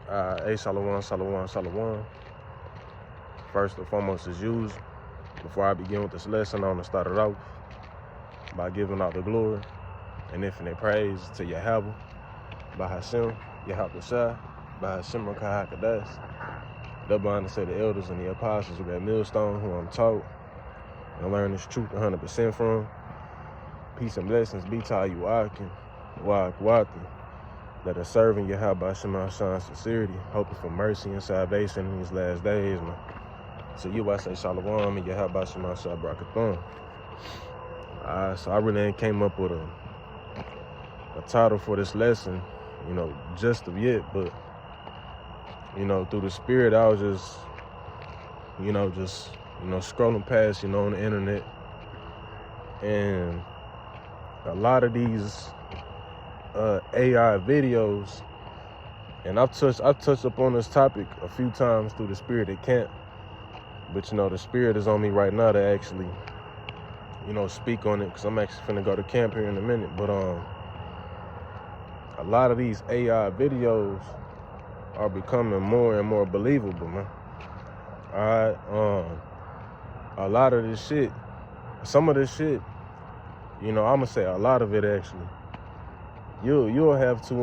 Hey, Shalom, Shalom, Shalom. First and foremost, as usual, before I begin with this lesson, I want to start it off by giving out the glory and infinite praise to Yahweh, by Hashem, Yahweh Shai, by Hashem Rakah HaKadosh. Double honor to the elders and the apostles of that millstone who I'm taught and learn this truth 100% from. Peace and blessings be to you, Akin, Waki, that are serving Yahweh Shema Shine sincerity, hoping for mercy and salvation in these last days, man. So you, I say Shalom and Yahweh Shema Shine Brakathon. So I really ain't came up with a title for this lesson, just of yet, but, through the spirit, I was just scrolling past, on the internet, and a lot of these AI videos, and I've touched upon this topic a few times through the spirit at camp, but the spirit is on me right now to actually speak on it, because I'm actually finna go to camp here in a minute. But a lot of these AI videos are becoming more and more believable, man. A lot of this shit, some of this shit, I'm gonna say a lot of it actually, you'll have to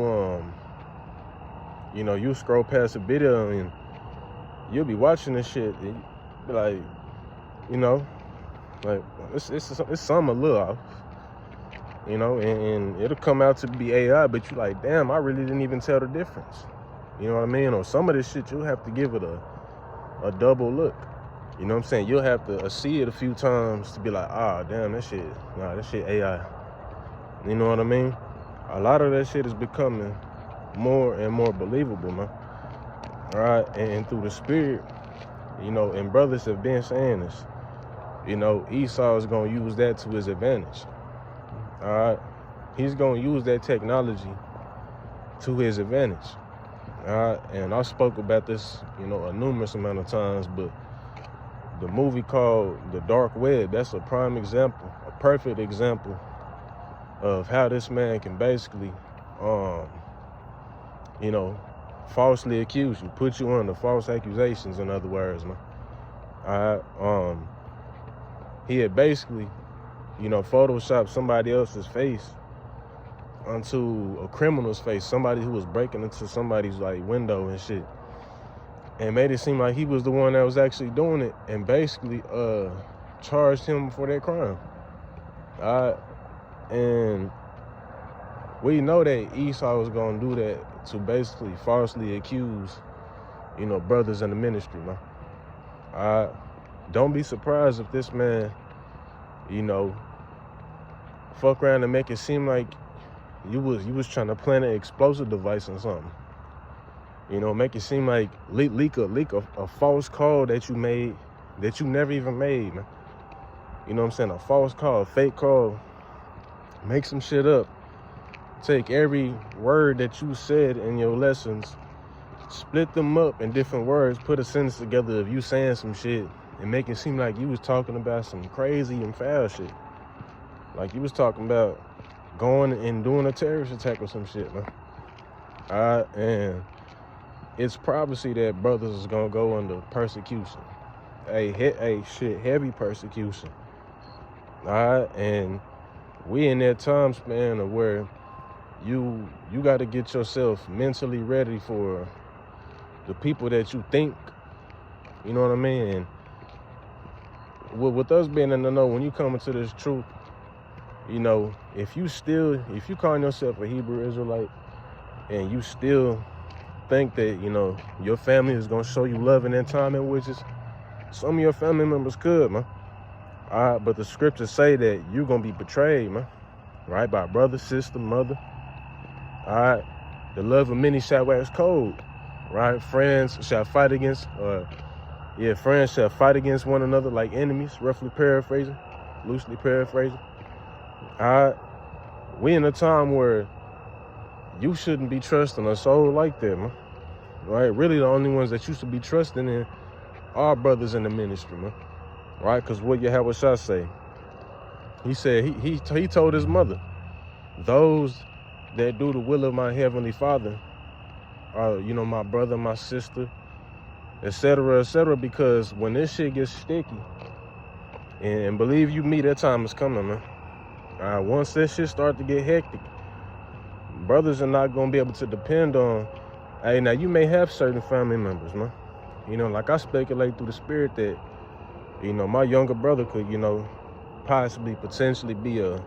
you scroll past a video and you'll be watching this shit and be like, like it's some a little off, and it'll come out to be AI, but you like, damn, I really didn't even tell the difference. You know what I mean? Or some of this shit, you'll have to give it a double look. You know what I'm saying? You'll have to see it a few times to be like, damn, that shit AI. You know what I mean? A lot of that shit is becoming more and more believable, man. All right, and through the spirit, and brothers have been saying this, Esau is gonna use that to his advantage. All right, he's gonna use that technology to his advantage. All right, and I spoke about this, a numerous amount of times, but the movie called The Dark Web, that's a prime example, a perfect example of how this man can basically, falsely accuse you, put you under false accusations, in other words, man. All right, he had basically, photoshopped somebody else's face onto a criminal's face, somebody who was breaking into somebody's window and shit, and made it seem like he was the one that was actually doing it, and basically charged him for that crime. And we know that Esau was gonna do that to basically falsely accuse, brothers in the ministry, man. Don't be surprised if this man, fuck around and make it seem like you was trying to plant an explosive device or something. Make it seem like leak a false call that you made, that you never even made, man. You know what I'm saying? A false call, a fake call. Make some shit up. Take every word that you said in your lessons, split them up in different words, put a sentence together of you saying some shit, and make it seem like you was talking about some crazy and foul shit. Like you was talking about going and doing a terrorist attack or some shit, man. And it's prophecy that brothers is gonna go under persecution. Heavy persecution. And we in that time span of where you got to get yourself mentally ready for the people that you think, you know what I mean? And with us being in the know, when you come into this truth, if you call yourself a Hebrew Israelite and you still think that, your family is going to show you love in that time, in which is some of your family members could, man. But the scriptures say that you're going to be betrayed, man, right, by brother, sister, mother. The love of many shall wax cold, right? Friends shall fight against one another like enemies, loosely paraphrasing. We in a time where you shouldn't be trusting a soul like that, man. Right? Really, the only ones that you should be trusting in are brothers in the ministry, man. Right? Because what Yahweh Shah say? He said, he told his mother, those that do the will of my heavenly Father you know, my brother, my sister, etc., because when this shit gets sticky, and believe you me, that time is coming, man. Once that shit start to get hectic, brothers are not gonna be able to depend on, hey, now you may have certain family members, man. You know, like I speculate through the spirit that, you know, my younger brother could, you know, potentially be a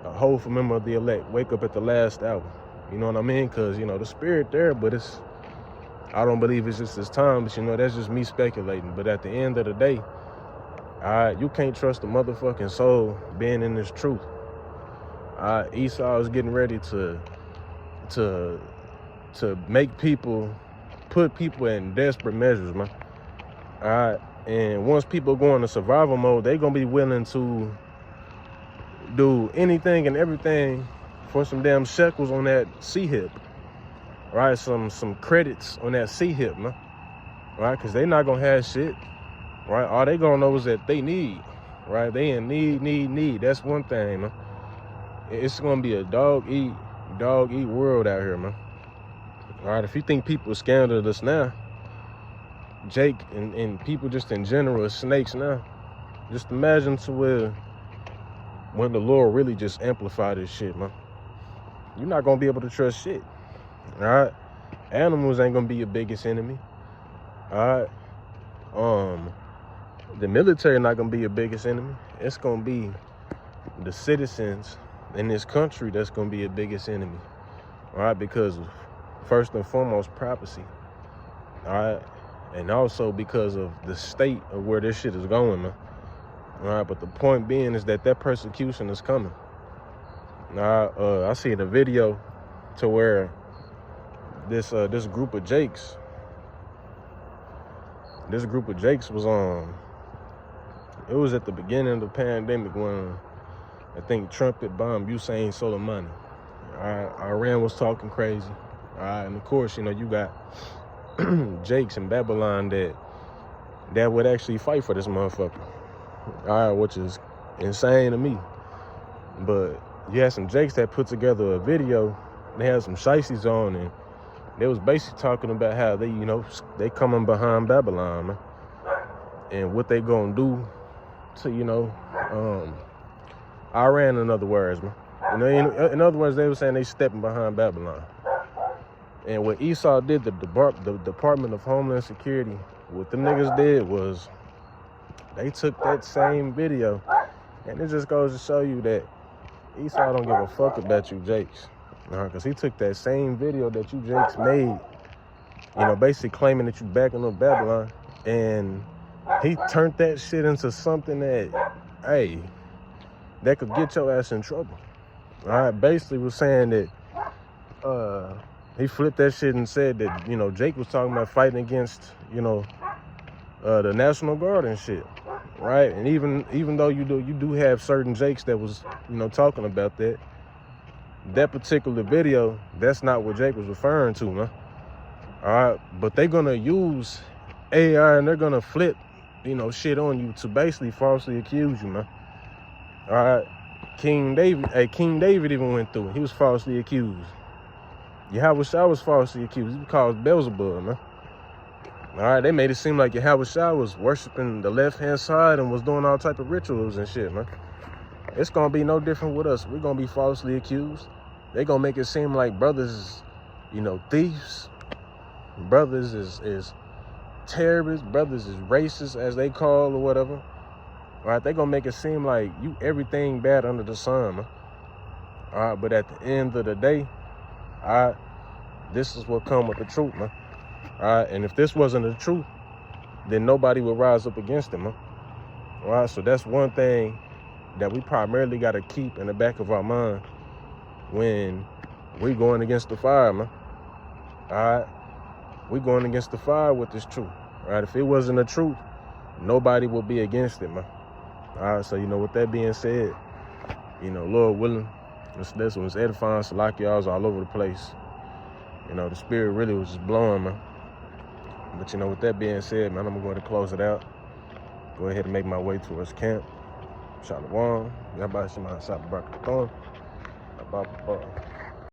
hopeful member of the elect, wake up at the last hour. You know what I mean? Because, you know, the spirit there, but I don't believe it's just his time, but, you know, that's just me speculating. But at the end of the day, you can't trust the motherfucking soul being in this truth. Esau is getting ready to make people, put people in desperate measures, man. And once people go into survival mode, they're gonna be willing to do anything and everything for some damn shekels on that C-hip, right? Some credits on that C-hip, man, right? Because they not gonna have shit, right? All they gonna know is that they need, right? They in need. That's one thing, man. It's gonna be a dog eat world out here, man. All right, if you think people are scandalous now, Jake and people just in general are snakes now. Just imagine to where when the Lord really just amplified this shit, man. You're not gonna be able to trust shit. All right, animals ain't gonna be your biggest enemy. All right, the military not gonna be your biggest enemy. It's gonna be the citizens in this country that's gonna be your biggest enemy. All right, because of, first and foremost, prophecy. All right, and also because of the state of where this shit is going, man. All right, but the point being is that persecution is coming. I seen a video to where this group of Jakes was on. It was at the beginning of the pandemic when I think Trump had bombed Hussein Soleimani. Iran was talking crazy. And of course, you know, you got Jakes in Babylon that would actually fight for this motherfucker. Which is insane to me. But you had some Jakes that put together a video. They had some shiesties on, and they was basically talking about how they, you know, they coming behind Babylon, man, and what they gonna do to, you know, Iran, in other words, man. You know, in other words, they were saying they stepping behind Babylon. And what Esau did, the Department of Homeland Security, what them niggas did was they took that same video, and it just goes to show you that Esau don't give a fuck about you Jakes. Because he took that same video that you Jakes made, you know, basically claiming that you backing up Babylon, and he turned that shit into something that, hey, that could get your ass in trouble. All right, basically was saying that he flipped that shit and said that, you know, Jake was talking about fighting against, you know, the National Guard and shit, right? And even though you do have certain Jakes that was, you know, talking about that particular video, that's not what Jake was referring to, man. All right, but they're gonna use AI and they're gonna flip, you know, shit on you to basically falsely accuse you, man. All right, King David even went through it. He was falsely accused. Yahweh Shah was falsely accused. He was called Beelzebub, man. All right, they made it seem like Yahweh Shah was worshiping the left-hand side and was doing all type of rituals and shit, man. It's gonna be no different with us. We're gonna be falsely accused. They gonna make it seem like brothers is, you know, thieves. Brothers is terrorists. Brothers is racist, as they call or whatever. All right, they gonna make it seem like you everything bad under the sun, man. All right, but at the end of the day, all right, this is what come with the truth, man. All right, and if this wasn't the truth, then nobody would rise up against him, man. All right, so that's one thing that we primarily got to keep in the back of our mind when we going against the fire, man. All right, we going against the fire with this truth. All right, if it wasn't the truth, nobody would be against it, man. All right, so, you know, with that being said, you know, Lord willing, this one was edifying. So like y'all's all over the place. You know, the spirit really was just blowing, man. But, you know, with that being said, man, I'm going to go ahead and close it out. Go ahead and make my way towards camp. Shalom. Yabba Shema Shabbat Thon.